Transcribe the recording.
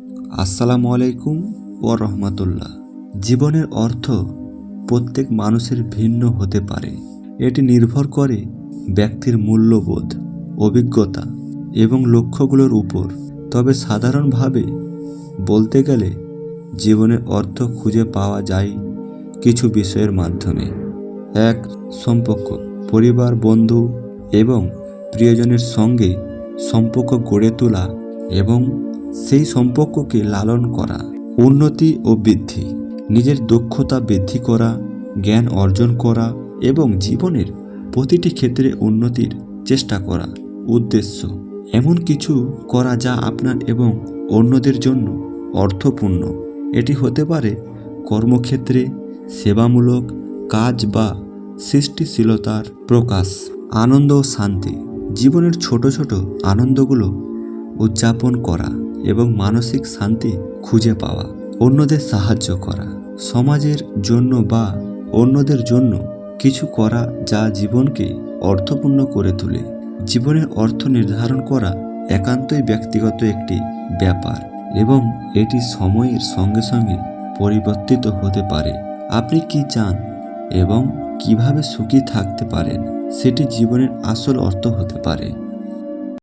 আসসালামু আলাইকুম ওয়া রাহমাতুল্লাহ। জীবনের অর্থ প্রত্যেক মানুষের ভিন্ন হতে পারে। এটি নির্ভর করে ব্যক্তির মূল্যবোধ, অভিজ্ঞতা এবং লক্ষ্যগুলোর উপর। তবে সাধারণভাবে বলতে গেলে জীবনের অর্থ খুঁজে পাওয়া যায় কিছু বিষয়ের মাধ্যমে। ১. সম্পর্ক, পরিবার, বন্ধু এবং প্রিয়জনের সঙ্গে সম্পর্ক গড়ে তোলা এবং সেই সম্পর্ককে লালন করা। উন্নতি ও বৃদ্ধি, নিজের দক্ষতা বৃদ্ধি করা, জ্ঞান অর্জন করা এবং জীবনের প্রতিটি ক্ষেত্রে উন্নতির চেষ্টা করা। উদ্দেশ্য, এমন কিছু করা যা আপনার এবং অন্যদের জন্য অর্থপূর্ণ। এটি হতে পারে কর্মক্ষেত্রে সেবামূলক কাজ বা সৃষ্টিশীলতার প্রকাশ। আনন্দ ও শান্তি, জীবনের ছোট ছোট আনন্দগুলো উদযাপন করা এবং মানসিক শান্তি খুঁজে পাওয়া। অন্যদের সাহায্য করা, সমাজের জন্য বা অন্যদের জন্য কিছু করা যা জীবনকে অর্থপূর্ণ করে তোলে। জীবনের অর্থ নির্ধারণ করা একান্তই ব্যক্তিগত একটি ব্যাপার এবং এটি সময়ের সঙ্গে সঙ্গে পরিবর্তিত হতে পারে। আপনি কি চান এবং কিভাবে সুখী থাকতে পারেন সেটি জীবনের আসল অর্থ হতে পারে।